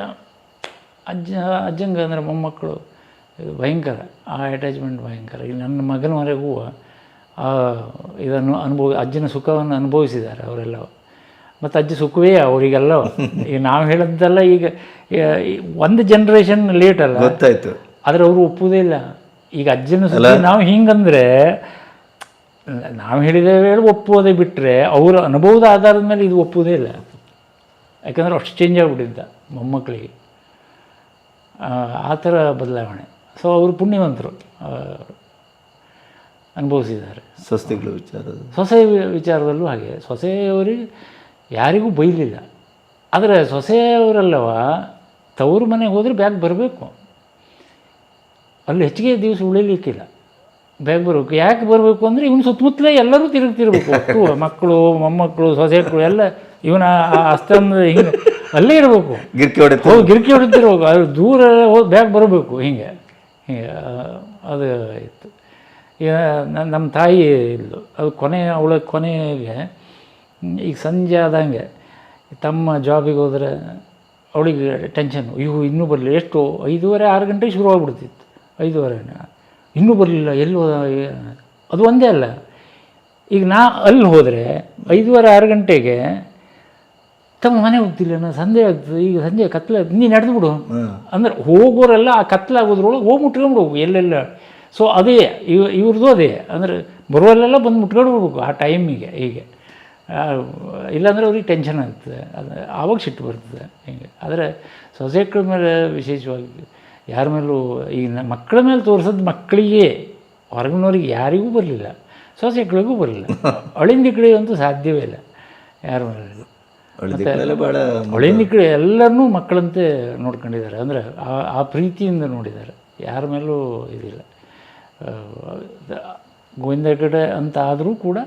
ಅಜ್ಜಂಗೆ ಅಂದರೆ ಮೊಮ್ಮಕ್ಕಳು ಭಯಂಕರ, ಆ ಅಟ್ಯಾಚ್ಮೆಂಟ್ ಭಯಂಕರ. ಈಗ ನನ್ನ ಮಗನವರೆಗೂ ಇದನ್ನು ಅಜ್ಜನ ಸುಖವನ್ನು ಅನುಭವಿಸಿದ್ದಾರೆ ಅವರೆಲ್ಲ. ಮತ್ತು ಅಜ್ಜಿ ಸುಖವೇ ಅವರಿಗೆಲ್ಲ. ಈಗ ನಾವು ಹೇಳಿದ್ದೆಲ್ಲ ಈಗ ಒಂದು ಜನ್ರೇಷನ್ ಲೇಟ್ ಅಲ್ಲ, ಗೊತ್ತಾಯ್ತು. ಆದರೆ ಅವರು ಒಪ್ಪುವುದೇ ಇಲ್ಲ. ಈಗ ಅಜ್ಜನ ಸುದ್ದಿ ನಾವು ಹಿಂಗಂದರೆ ನಾವು ಹೇಳಿದ್ದೇವೆ ಹೇಳಿ ಒಪ್ಪುವುದೇ, ಬಿಟ್ಟರೆ ಅವರ ಅನುಭವದ ಆಧಾರದ ಮೇಲೆ ಇದು ಒಪ್ಪುವುದೇ ಇಲ್ಲ. ಯಾಕಂದರೆ ಅಷ್ಟು ಚೇಂಜ್ ಆಗಿಬಿಟ್ಟಿದ್ದ ಮೊಮ್ಮಕ್ಕಳಿಗೆ, ಆ ಥರ ಬದಲಾವಣೆ. ಸೊ ಅವರು ಪುಣ್ಯವಂತರು, ಅನುಭವಿಸಿದ್ದಾರೆ. ಸೊಸೆಗಳ ವಿಚಾರದ ಸೊಸೆ ವಿಚಾರದಲ್ಲೂ ಹಾಗೆ. ಸೊಸೆಯವರಿಗೆ ಯಾರಿಗೂ ಬೈಲಿಲ್ಲ. ಆದರೆ ಸೊಸೆಯವರಲ್ಲವ ತವರು ಮನೆಗೆ ಹೋದರೆ ಬ್ಯಾಗ್ ಬರಬೇಕು, ಅಲ್ಲಿ ಹೆಚ್ಚಿಗೆ ದಿವಸ ಉಳಿಲಿಕ್ಕಿಲ್ಲ, ಬ್ಯಾಗ್ ಬರಬೇಕು. ಯಾಕೆ ಬರಬೇಕು ಅಂದರೆ ಇವನು ಸುತ್ತಮುತ್ತಲೇ ಎಲ್ಲರೂ ತಿರುಗ್ತಿರ್ಬೇಕು, ಅಷ್ಟು ಮಕ್ಕಳು ಮೊಮ್ಮಕ್ಕಳು ಸೊಸೆಗಳು ಎಲ್ಲ ಇವನ ಆಸ್ತಂದ ಹಿಂಗೆ ಅಲ್ಲೇ ಇರಬೇಕು, ಗಿರ್ಕಿ ಹೊಡೆದು ಗಿರ್ಕಿ ಹೊಡಿತಿರ್ಬೇಕು. ಅದು ದೂರ ಹೋಗಿ ಬ್ಯಾಗ್ ಬರಬೇಕು, ಹಿಂಗೆ ಅದು ಇತ್ತು. ಈಗ ನಮ್ಮ ತಾಯಿ ಇಲ್ಲು, ಅದು ಅವಳ ಕೊನೆಗೆ ಈಗ ಸಂಜೆ ಆದಂಗೆ ತಮ್ಮ ಜಾಬಿಗೆ ಹೋದರೆ ಅವಳಿಗೆ ಟೆನ್ಷನ್ನು, ಇನ್ನೂ ಬರಲಿಲ್ಲ. ಎಷ್ಟು 5:30 6 ಗಂಟೆಗೆ ಶುರು ಆಗ್ಬಿಡ್ತಿತ್ತು, 5:30 ಇನ್ನೂ ಬರಲಿಲ್ಲ, ಎಲ್ಲಿ ಹೋದ. ಅದು ಒಂದೇ ಅಲ್ಲ, ಈಗ ಅಲ್ಲಿ ಹೋದರೆ 5:30 6 ಗಂಟೆಗೆ ತಮ್ಮ ಮನೆ ಹೋಗ್ತಿಲ್ಲ, ನಾನು ಸಂಜೆ ಆಗ್ತದೆ, ಈಗ ಸಂಜೆ ಕತ್ಲೆ, ನೀನು ನಡೆದು ಬಿಡು ಅಂದ್ರೆ ಹೋಗೋರೆಲ್ಲ ಆ ಕತ್ಲಾಗೋದ್ರೊಳಗೆ ಹೋಗಿ ಮುಟ್ಕೊಂಡ್ಬಿಡು ಎಲ್ಲೆಲ್ಲ. ಸೊ ಅದೇ ಇವ್ರದ್ದು ಅದೇ, ಅಂದರೆ ಬರುವಲ್ಲೆಲ್ಲ ಬಂದು ಮುಟ್ಕೊಂಡು ಬಿಡ್ಬೇಕು ಆ ಟೈಮಿಗೆ. ಹೀಗೆ ಇಲ್ಲಾಂದರೆ ಅವ್ರಿಗೆ ಟೆನ್ಷನ್ ಆಗ್ತದೆ, ಅದು ಆವಾಗ ಸಿಟ್ಟು ಬರ್ತದೆ ಹೀಗೆ. ಆದರೆ ಸೊಸೈಟಿ ಮೇಲೆ ವಿಶೇಷವಾಗಿ ಯಾರ ಮೇಲೂ ಈಗ ಮಕ್ಕಳ ಮೇಲೆ ತೋರಿಸೋದು ಮಕ್ಕಳಿಗೆ, ಹೊರಗಿನವ್ರಿಗೆ ಯಾರಿಗೂ ಬರಲಿಲ್ಲ, ಸೊಸೈಟಿಗಳಿಗೂ ಬರಲಿಲ್ಲ. ಅಳಿಂದಿ ಕಡೆ ಅಂತೂ ಸಾಧ್ಯವೇ ಇಲ್ಲ ಯಾರ ಮೇಲೆ. ಅಳಿಂದಿ ಕಡೆ ಎಲ್ಲರನ್ನೂ ಮಕ್ಕಳಂತೆ ನೋಡ್ಕೊಂಡಿದ್ದಾರೆ, ಅಂದರೆ ಆ ಪ್ರೀತಿಯಿಂದ ನೋಡಿದ್ದಾರೆ, ಯಾರ ಮೇಲೂ ಇದಿಲ್ಲ. ಗೋವಿಂದ ಕಡೆ ಅಂತ ಆದರೂ ಕೂಡ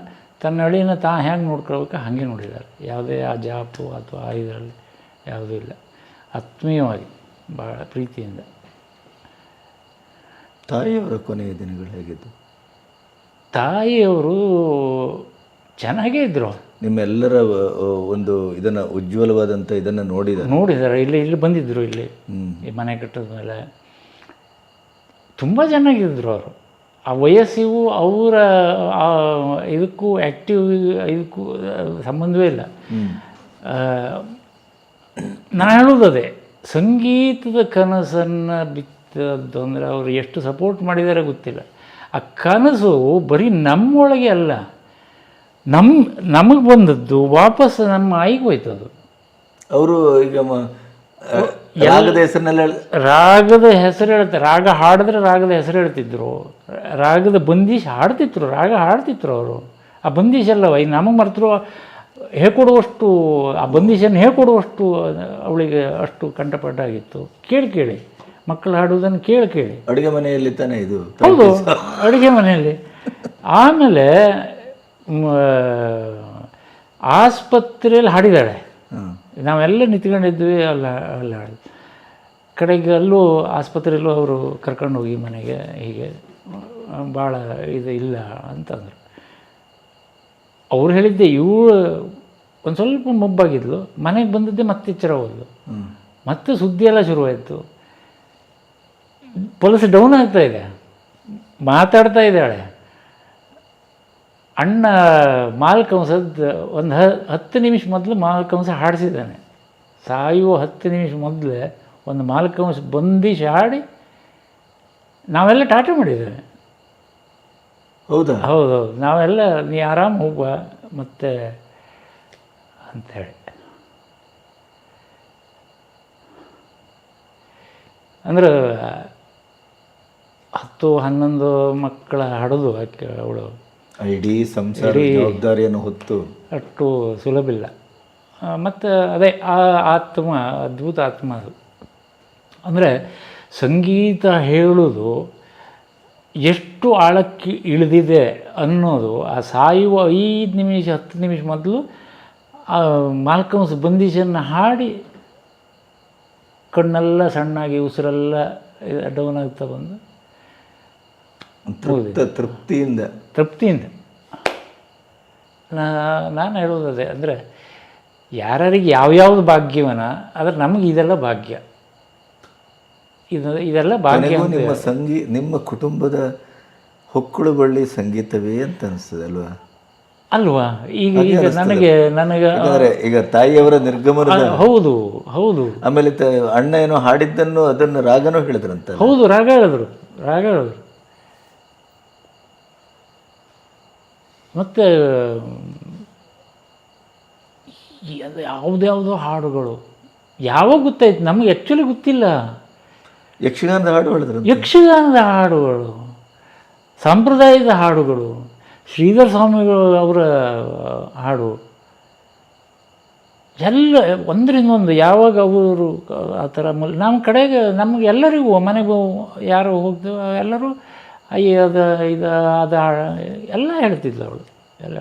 ತನ್ನ ಅಳಿನ ಹೆಂಗೆ ನೋಡ್ಕೊಳ್ಬೇಕು ಹಾಗೆ ನೋಡಿದ್ದಾರೆ. ಯಾವುದೇ ಆ ಜಾಪು ಅಥವಾ ಇದರಲ್ಲಿ ಯಾವುದೂ ಇಲ್ಲ, ಆತ್ಮೀಯವಾಗಿ ಭಾಳ ಪ್ರೀತಿಯಿಂದ. ತಾಯಿಯವರ ಕೊನೆಯ ದಿನಗಳು ಹೇಗಿದ್ದು? ತಾಯಿಯವರು ಚೆನ್ನಾಗೇ ಇದ್ದರು. ನಿಮ್ಮೆಲ್ಲರ ಒಂದು ಇದನ್ನು ಉಜ್ವಲವಾದಂಥ ಇದನ್ನು ನೋಡಿದ್ದಾರೆ. ಇಲ್ಲಿ ಬಂದಿದ್ದರು, ಇಲ್ಲಿ ಈ ಮನೆ ಕಟ್ಟದ ಮೇಲೆ ತುಂಬ ಚೆನ್ನಾಗಿದ್ದರು ಅವರು. ಆ ವಯಸ್ಸಿಗೂ ಅವರ ಇದಕ್ಕೂ ಆ್ಯಕ್ಟಿವ್ ಇದಕ್ಕೂ ಸಂಬಂಧವೇ ಇಲ್ಲ. ನಾನು ಹೇಳೋದು ಅದೇ, ಸಂಗೀತದ ಕನಸನ್ನು ಬಿತ್ತದ್ದು ಅಂದರೆ ಅವರು ಎಷ್ಟು ಸಪೋರ್ಟ್ ಮಾಡಿದ್ದಾರೆ ಗೊತ್ತಿಲ್ಲ. ಆ ಕನಸು ಬರೀ ನಮ್ಮೊಳಗೆ ಅಲ್ಲ, ನಮಗೆ ಬಂದದ್ದು ವಾಪಸ್ ನಮ್ಮ ಆಯಿಗೆ ಹೋಯ್ತದು. ಅವರು ಈಗ ರಾಗದ ಹೆಸರಿನಲ್ಲಿ ರಾಗದ ಹೆಸರು ಹೇಳ್ತಾರೆ, ರಾಗ ಹಾಡಿದ್ರೆ ರಾಗದ ಹೆಸರು ಹೇಳ್ತಿದ್ರು, ರಾಗದ ಬಂದೀಶ್ ಹಾಡ್ತಿದ್ರು, ರಾಗ ಹಾಡ್ತಿದ್ರು ಅವರು. ಆ ಬಂದೀಶ್ ಅಲ್ಲವ ಈಗ ನಮಗೆ ಮರ್ತರು ಹೇಳ್ಕೊಡುವಷ್ಟು, ಆ ಬಂದೀಶನ್ನು ಹೇಳ್ಕೊಡುವಷ್ಟು ಅವಳಿಗೆ ಅಷ್ಟು ಕಂಠಪಾಠ ಕೇಳಿ ಮಕ್ಕಳು ಹಾಡುವುದನ್ನು ಕೇಳಿ ಅಡುಗೆ ಮನೆಯಲ್ಲಿ ತಾನೇ ಇದು. ಹೌದು, ಅಡುಗೆ ಮನೆಯಲ್ಲಿ. ಆಮೇಲೆ ಆಸ್ಪತ್ರೆಯಲ್ಲಿ ಹಾಡಿದ್ದಾಳೆ, ನಾವೆಲ್ಲ ನಿಂತ್ಕೊಂಡಿದ್ವಿ, ಅಲ್ಲ ಹಾಡಿದ್ವಿ. ಕಡೆಗೆ ಅಲ್ಲೂ ಆಸ್ಪತ್ರೆಯಲ್ಲೂ ಅವರು ಕರ್ಕೊಂಡು ಹೋಗಿ ಮನೆಗೆ, ಹೀಗೆ ಭಾಳ ಇದು ಇಲ್ಲ ಅಂತಂದರು. ಅವ್ರು ಹೇಳಿದ್ದೆ, ಇವಳು ಒಂದು ಸ್ವಲ್ಪ ಮಬ್ಬಾಗಿದ್ಲು, ಮನೆಗೆ ಬಂದದ್ದೇ ಮತ್ತೆ ಎಚ್ಚರ ಹೋದ್ಲು, ಮತ್ತೆ ಸುದ್ದಿ ಎಲ್ಲ ಶುರುವಾಯಿತು. ಪಲ್ಸ್ ಡೌನ್ ಆಗ್ತಾಯಿದೆ, ಮಾತಾಡ್ತಾ ಇದ್ದಾಳೆ. ಅಣ್ಣ ಮಾಲ್ಕಂಸದ ಒಂದು 10 ನಿಮಿಷ ಮೊದಲು ಮಾಲ್ಕಂಸ ಹಾಡಿಸಿದ್ದಾನೆ. ಸಾಯುವ 10 ನಿಮಿಷ ಮೊದಲೇ ಒಂದು ಮಾಲ್ಕಂಸ ಬಂದಿಶ್ ಹಾಡಿ ನಾವೆಲ್ಲ ಟಾಟಾ ಮಾಡಿದ್ದೇವೆ. ಹೌದಾ? ಹೌದೌದು, ನಾವೆಲ್ಲ ನೀ ಆರಾಮ್ ಹೋಗುವ ಮತ್ತೆ ಅಂಥೇಳಿ. ಅಂದ್ರೆ 10-11 ಮಕ್ಕಳ ಹಡಿದು ಆಕೆ ಅವಳು ಇಡೀ ಸಂಸಾರ ಜವಾಬ್ದಾರಿಯನ್ನು ಹೊತ್ತು ಅಷ್ಟು ಸುಲಭಿಲ್ಲ. ಮತ್ತು ಅದೇ ಆ ಆತ್ಮ, ಅದ್ಭುತ ಆತ್ಮ ಅದು. ಅಂದರೆ ಸಂಗೀತ ಹೇಳೋದು ಎಷ್ಟು ಆಳಕ್ಕೆ ಇಳಿದಿದೆ ಅನ್ನೋದು, ಆ ಸಾಯುವ 5 ನಿಮಿಷ 10 ನಿಮಿಷ ಮೊದಲು ಆ ಮಾಲ್ಕಂಸ್ ಬಂದೀಶನ್ನು ಹಾಡಿ ಕಣ್ಣೆಲ್ಲ ಸಣ್ಣಾಗಿ ಉಸಿರೆಲ್ಲ ಡೌನ್ ಆಗ್ತಾ ಬಂದು ತೃಪ್ತಿಯಿಂದ ನಾನು ಹೇಳೋದೇ. ಅಂದರೆ ಯಾರಿಗೆ ಯಾವ್ಯಾವ್ದು ಭಾಗ್ಯವನ, ಆದರೆ ನಮಗೆ ಇದೆಲ್ಲ ಭಾಗ್ಯ, ಇದೆಲ್ಲ ಭಾಗ್ಯ. ನಿಮ್ಮ ಕುಟುಂಬದ ಹೊಕ್ಕಳು ಬಳ್ಳಿ ಸಂಗೀತವೇ ಅಂತ ಅನಿಸ್ತದೆ ಅಲ್ವಾ? ಅಲ್ವಾ? ಈಗ ನನಗೆ ಯಾಕಂದ್ರೆ ಈಗ ತಾಯಿಯವರ ನಿರ್ಗಮನ, ಹೌದು ಹೌದು. ಆಮೇಲೆ ಅಣ್ಣ ಏನೋ ಹಾಡಿದ್ದನ್ನು ಅದನ್ನು ರಾಗನೂ ಹೇಳಿದ್ರಂತ. ಹೌದು, ರಾಗ ಹೇಳಿದ್ರು. ಮತ್ತು ಯಾವುದ್ಯಾವುದೋ ಹಾಡುಗಳು ಯಾವಾಗ ಗೊತ್ತಾಯ್ತು ನಮಗೆ, ಆ್ಯಕ್ಚುಲಿ ಗೊತ್ತಿಲ್ಲ. ಯಕ್ಷಗಾನದ ಹಾಡು ಹೇಳಿದ್ರು. ಯಕ್ಷಗಾನದ ಹಾಡುಗಳು, ಸಂಪ್ರದಾಯದ ಹಾಡುಗಳು, ಶ್ರೀಧರ ಸ್ವಾಮಿಗಳು ಅವರ ಹಾಡು ಎಲ್ಲ ಒಂದರಿಂದ ಒಂದು. ಯಾವಾಗ ಅವರು ಆ ಥರ ನಮ್ಮ ಕಡೆಗೆ ನಮಗೆ ಎಲ್ಲರಿಗೂ ಮನೆಗೂ ಯಾರು ಹೋಗ್ತೇವೆ ಎಲ್ಲರೂ ಅಯ್ಯ ಅದು ಎಲ್ಲ ಹೇಳ್ತಿದ್ಲು ಅವಳು. ಎಲ್ಲ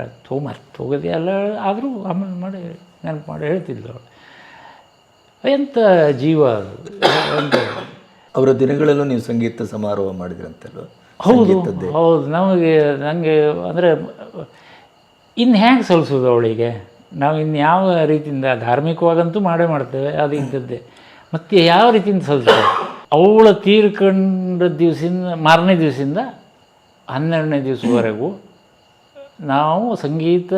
ಹೋಗೋದು ಎಲ್ಲ ಆದರೂ ಆಮೇಲೆ ಮಾಡಿ ನೆನಪು ಮಾಡಿ ಹೇಳ್ತಿದ್ಲು ಅವಳು. ಎಂಥ ಜೀವ ಅಂತ. ಅವರ ದಿನಗಳಲ್ಲೂ ನೀವು ಸಂಗೀತ ಸಮಾರೋಹ ಮಾಡಿದ್ರಂತಲ್ವ? ಹೌದು ಹೌದು. ನನಗೆ ಅಂದರೆ ಇನ್ನು ಹೇಗೆ ಸಲ್ಲಿಸೋದು ಅವಳಿಗೆ? ನಾವು ಇನ್ನು ಯಾವ ರೀತಿಯಿಂದ, ಧಾರ್ಮಿಕವಾಗಂತೂ ಮಾಡ್ತೇವೆ, ಅದು ಇಂಥದ್ದೇ. ಮತ್ತು ಯಾವ ರೀತಿಯಿಂದ ಸಲ್ಲಿಸ್ತೇವೆ? ಅವಳ ತೀರ್ಕೊಂಡ ದಿವಸದಿಂದ ಮಾರನೇ ದಿವಸದಿಂದ 12ನೇ ದಿವಸವರೆಗೂ ನಾವು ಸಂಗೀತ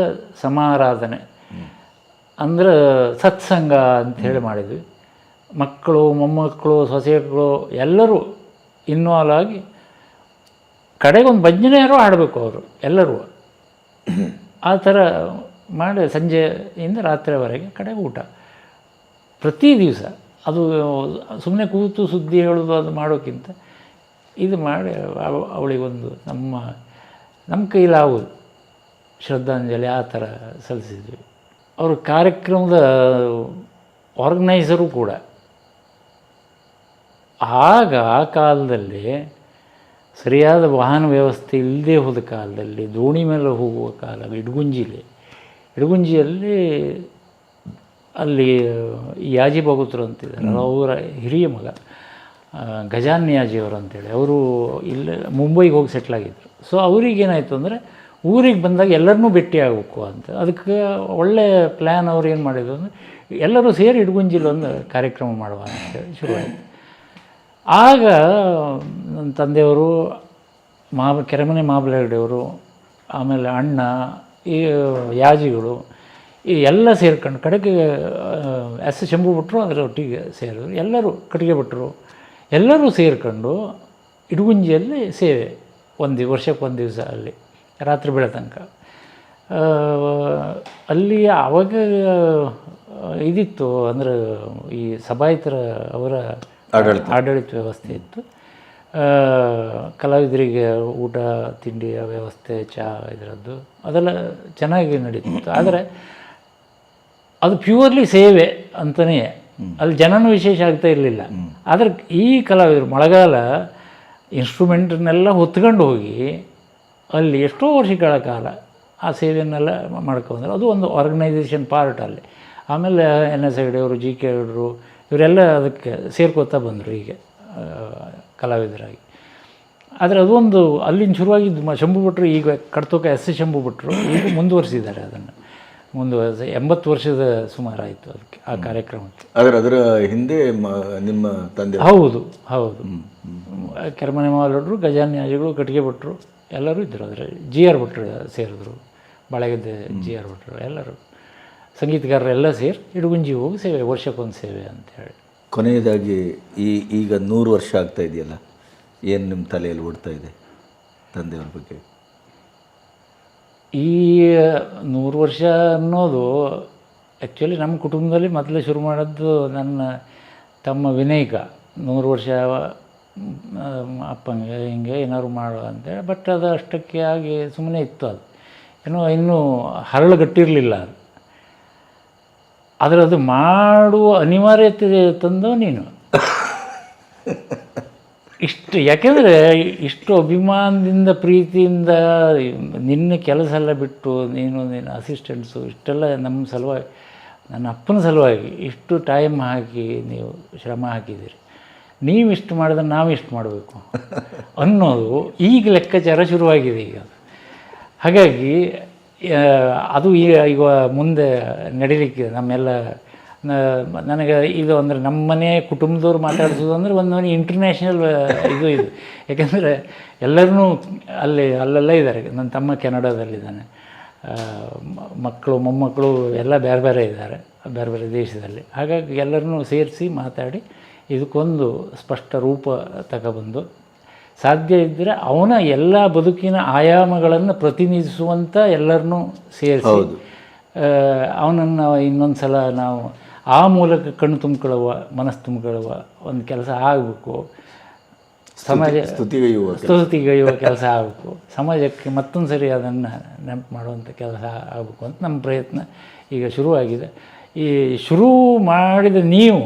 ಸಮಾರಾಧನೆ ಅಂದ್ರೆ ಸತ್ಸಂಗ ಅಂಥೇಳಿ ಮಾಡಿದ್ವಿ. ಮಕ್ಕಳು, ಮೊಮ್ಮಕ್ಕಳು, ಸೊಸೆಗಳು ಎಲ್ಲರೂ ಇನ್ವಾಲ್ವ್ ಆಗಿ ಕಡೆಗೊಂದು ಭಜನೆಯರು ಆಡಬೇಕು ಅವರು ಎಲ್ಲರೂ. ಆ ಥರ ಮಾಡಿ ಸಂಜೆಯಿಂದ ರಾತ್ರಿವರೆಗೆ ಕಡೆಗೆ ಊಟ ಪ್ರತಿ ದಿವಸ. ಅದು ಸುಮ್ಮನೆ ಸುದ್ದಿ ಹೇಳೋದು ಅದು ಮಾಡೋಕ್ಕಿಂತ ಇದು ಮಾಡಿ ಅವಳಿಗೊಂದು ನಮ್ಮ ಕೈಲಾಗೋದು ಶ್ರದ್ಧಾಂಜಲಿ ಆ ಥರ ಸಲ್ಲಿಸಿದ್ವಿ. ಅವರು ಕಾರ್ಯಕ್ರಮದ ಆರ್ಗನೈಸರು ಕೂಡ. ಆಗ ಆ ಕಾಲದಲ್ಲಿ ಸರಿಯಾದ ವಾಹನ ವ್ಯವಸ್ಥೆ ಇಲ್ಲದೆ ಹೋದ ಕಾಲದಲ್ಲಿ ದೋಣಿ ಮೇಲೆ ಹೋಗುವ ಕಾಲ. ಇಡಗುಂಜಿಯಲ್ಲಿ ಅಲ್ಲಿ ಯಾಜಿ ಭಗವತರು ಅಂತಿದ್ದಾರೆ, ಅವರ ಹಿರಿಯ ಮಗ ಗಜಾನ್ ಯಾಜಿಯವರು ಅಂತೇಳಿ, ಅವರು ಇಲ್ಲೇ ಮುಂಬೈಗೆ ಹೋಗಿ ಸೆಟ್ಲಾಗಿದ್ದರು. ಸೊ ಅವ್ರಿಗೇನಾಯಿತು ಅಂದರೆ ಊರಿಗೆ ಬಂದಾಗ ಎಲ್ಲರನ್ನೂ ಭೇಟಿ ಆಗಬೇಕು ಅಂತ. ಅದಕ್ಕೆ ಒಳ್ಳೆಯ ಪ್ಲ್ಯಾನ್ ಅವ್ರು ಏನು ಮಾಡಿದ್ರು ಅಂದರೆ ಎಲ್ಲರೂ ಸೇರಿ ಇಡಗುಂಜಿಲಿ ಒಂದು ಕಾರ್ಯಕ್ರಮ ಮಾಡುವ ಅಂತೇಳಿ ಶುರುವಾಯಿತು. ಆಗ ನನ್ನ ತಂದೆಯವರು, ಕೆರೆಮನೆ ಮಾಬಲಗಡೆಯವರು, ಆಮೇಲೆ ಅಣ್ಣ, ಈ ಯಾಜಿಗಳು, ಈ ಎಲ್ಲ ಸೇರ್ಕೊಂಡು ಕಡೆಗೆ ಎಸ್ ಶಂಭು ಭಟ್ರು ಅದರೊಟ್ಟಿಗೆ ಸೇರಿದ್ರು. ಎಲ್ಲರೂ ಕಟ್ಟಿಗೆ ಭಟ್ರು ಎಲ್ಲರೂ ಸೇರ್ಕೊಂಡು ಇಡಗುಂಜಿಯಲ್ಲಿ ಸೇವೆ ವರ್ಷಕ್ಕೆ ಒಂದು ದಿವಸ ಅಲ್ಲಿ ರಾತ್ರಿ ಬೆಳೆ ತನಕ. ಅಲ್ಲಿ ಆವಾಗ ಇದಿತ್ತು ಅಂದರೆ ಈ ಸಭಾಯಿತರ ಅವರ ಆಡಳಿತ ವ್ಯವಸ್ಥೆ ಇತ್ತು. ಕಲಾವಿದರಿಗೆ ಊಟ ತಿಂಡಿಯ ವ್ಯವಸ್ಥೆ, ಚಹಾ ಇದರದ್ದು ಅದೆಲ್ಲ ಚೆನ್ನಾಗಿ ನಡೀತಿತ್ತು. ಆದರೆ ಅದು ಪ್ಯೂರ್ಲಿ ಸೇವೆ ಅಂತಲೇ, ಅಲ್ಲಿ ಜನನೂ ವಿಶೇಷ ಆಗ್ತಾ ಇರಲಿಲ್ಲ. ಆದರೆ ಈ ಕಲಾವಿದರು ಮಳೆಗಾಲ ಇನ್ಸ್ಟ್ರೂಮೆಂಟನ್ನೆಲ್ಲ ಹೊತ್ಕೊಂಡು ಹೋಗಿ ಅಲ್ಲಿ ಎಷ್ಟೋ ವರ್ಷಗಳ ಕಾಲ ಆ ಸೇವೆಯನ್ನೆಲ್ಲ ಮಾಡ್ಕೊಂಡ್ರು. ಅದು ಒಂದು ಆರ್ಗನೈಸೇಷನ್ ಪಾರ್ಟ್ ಅಲ್ಲಿ. ಆಮೇಲೆ NS ಹೆಗಡೆಯವರು, GK ಹೆಗಡೆಯವರು ಇವರೆಲ್ಲ ಅದಕ್ಕೆ ಸೇರ್ಕೋತಾ ಬಂದರು ಹೀಗೆ ಕಲಾವಿದರಾಗಿ. ಆದರೆ ಅದೊಂದು ಅಲ್ಲಿಂದ ಶುರುವಾಗಿದ್ದು ಶಂಭು ಭಟ್ರು. ಈಗ ಕಡ್ತೋಕ S ಶಂಭು ಭಟ್ರು ಈಗ ಮುಂದುವರಿಸಿದ್ದಾರೆ ಅದನ್ನು. 80 ವರ್ಷದ ಸುಮಾರಾಯಿತು ಅದಕ್ಕೆ, ಆ ಕಾರ್ಯಕ್ರಮಕ್ಕೆ. ಆದರೆ ಅದರ ಹಿಂದೆ ನಿಮ್ಮ ತಂದೆ? ಹೌದು ಹೌದು. ಕೆರೆಮನೆ ಮಾವಲಡ್ರು, ಗಜಾನ್ ಯಾಜಿಗಳು, ಕಟ್ಟಿಗೆ ಭಟ್ರು ಎಲ್ಲರೂ ಇದ್ದರು. ಆದರೆ GR ಭಟ್ರು ಸೇರಿದ್ರು, ಬಾಳೆಗದ್ದೆ GR ಭಟ್ರು ಎಲ್ಲರೂ ಸಂಗೀತಗಾರರೆಲ್ಲ ಸೇರಿ ಇಡಗುಂಜಿ ಹೋಗಿ ಸೇವೆ, ವರ್ಷಕ್ಕೊಂದು ಸೇವೆ ಅಂಥೇಳಿ. ಕೊನೆಯದಾಗಿ ಈಗ 100 ವರ್ಷ ಆಗ್ತಾ ಇದೆಯಲ್ಲ, ಏನು ನಿಮ್ಮ ತಲೆಯಲ್ಲಿ ಓಡ್ತಾ ಇದೆ ತಂದೆಯವ್ರ ಬಗ್ಗೆ? ಈ 100 ವರ್ಷ ಅನ್ನೋದು ಆ್ಯಕ್ಚುಲಿ ನಮ್ಮ ಕುಟುಂಬದಲ್ಲಿ ಮೊದಲೇ ಶುರು ಮಾಡಿದ್ದು ನನ್ನ ತಮ್ಮ ವಿನಯಿಕ. 100 ವರ್ಷ ಅಪ್ಪಂಗೆ ಹಿಂಗೆ ಏನಾದ್ರು ಮಾಡುವ ಅಂತೇಳಿ. ಬಟ್ ಅದು ಅಷ್ಟಕ್ಕೆ ಆಗಿ ಸುಮ್ಮನೆ ಇತ್ತು. ಅದು ಏನೋ ಇನ್ನೂ ಹರಳುಗಟ್ಟಿರಲಿಲ್ಲ ಅದು. ಆದರೆ ಅದು ಮಾಡುವ ಅನಿವಾರ್ಯತೆ ತಂದವ ನೀನು. ಇಷ್ಟು ಯಾಕೆಂದರೆ ಇಷ್ಟು ಅಭಿಮಾನದಿಂದ ಪ್ರೀತಿಯಿಂದ ನಿನ್ನ ಕೆಲಸ ಎಲ್ಲ ಬಿಟ್ಟು ನಿನ್ನ ಅಸಿಸ್ಟೆಂಟ್ಸು ಇಷ್ಟೆಲ್ಲ ನಮ್ಮ ಸಲುವಾಗಿ, ನನ್ನ ಅಪ್ಪನ ಸಲುವಾಗಿ ಇಷ್ಟು ಟೈಮ್ ಹಾಕಿ ನೀವು ಶ್ರಮ ಹಾಕಿದ್ದೀರಿ. ನೀವು ಇಷ್ಟು ಮಾಡಿದ್ರೆ ನಾವು ಇಷ್ಟು ಮಾಡಬೇಕು ಅನ್ನೋದು ಈಗ ಲೆಕ್ಕಾಚಾರ ಶುರುವಾಗಿದೆ ಈಗ. ಹಾಗಾಗಿ ಅದು ಈಗ ಮುಂದೆ ನಡೀಲಿಕ್ಕೆ ನಮ್ಮೆಲ್ಲ ನನಗೆ ಇದು ಅಂದರೆ ನಮ್ಮ ಮನೆ ಕುಟುಂಬದವ್ರು ಮಾತಾಡಿಸೋದು ಅಂದರೆ ಒಂದು ಮನೆ ಇಂಟರ್ನ್ಯಾಷನಲ್ ಇದು ಯಾಕೆಂದರೆ ಎಲ್ಲರೂ ಅಲ್ಲೆಲ್ಲ ಇದ್ದಾರೆ. ನನ್ನ ತಮ್ಮ ಕೆನಡಾದಲ್ಲಿದ್ದಾನೆ, ಮಕ್ಕಳು ಮೊಮ್ಮಕ್ಕಳು ಎಲ್ಲ ಬೇರೆ ಬೇರೆ ಇದ್ದಾರೆ, ಬೇರೆ ಬೇರೆ ದೇಶದಲ್ಲಿ. ಹಾಗಾಗಿ ಎಲ್ಲರನ್ನೂ ಸೇರಿಸಿ ಮಾತಾಡಿ ಇದಕ್ಕೊಂದು ಸ್ಪಷ್ಟ ರೂಪ ತಗೊಬಂದು ಸಾಧ್ಯ ಇದ್ದರೆ ಅವನ ಎಲ್ಲ ಬದುಕಿನ ಆಯಾಮಗಳನ್ನು ಪ್ರತಿನಿಧಿಸುವಂಥ ಎಲ್ಲರನ್ನೂ ಸೇರಿಸಿ ಅವನನ್ನು ಇನ್ನೊಂದು ಸಲ ನಾವು ಆ ಮೂಲಕ ಕಣ್ಣು ತುಂಬಿಕೊಳ್ಳುವ, ಮನಸ್ಸು ತುಂಬಿಕೊಳ್ಳುವ ಒಂದು ಕೆಲಸ ಆಗಬೇಕು. ಸಮಾಜ ಸ್ತುತಿಗೈಯುವ ಕೆಲಸ ಆಗಬೇಕು. ಸಮಾಜಕ್ಕೆ ಮತ್ತೊಂದು ಸರಿ ಅದನ್ನು ನೆನಪು ಮಾಡುವಂಥ ಕೆಲಸ ಆಗಬೇಕು ಅಂತ ನಮ್ಮ ಪ್ರಯತ್ನ ಈಗ ಶುರುವಾಗಿದೆ. ಈ ಶುರು ಮಾಡಿದ ನೀವು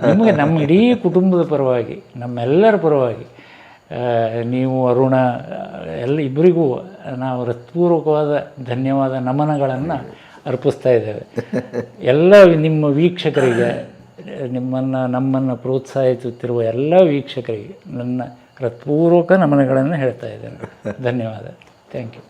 ನಿಮಗೆ ನಮ್ಮ ಇಡೀ ಕುಟುಂಬದ ಪರವಾಗಿ, ನಮ್ಮೆಲ್ಲರ ಪರವಾಗಿ, ನೀವು ಅರುಣ ಎಲ್ಲ ಇಬ್ಬರಿಗೂ ನಾವು ಹೃತ್ಪೂರ್ವಕವಾದ ಧನ್ಯವಾದ ನಮನಗಳನ್ನು ಅರ್ಪಿಸ್ತಾ ಇದ್ದೇವೆ. ಎಲ್ಲ ನಿಮ್ಮ ವೀಕ್ಷಕರಿಗೆ, ನಮ್ಮನ್ನು ಪ್ರೋತ್ಸಾಹಿಸುತ್ತಿರುವ ಎಲ್ಲ ವೀಕ್ಷಕರಿಗೆ ನನ್ನ ಹೃತ್ಪೂರ್ವಕ ನಮನಗಳನ್ನು ಹೇಳ್ತಾ ಇದ್ದೇನೆ. ಧನ್ಯವಾದ. Thank you.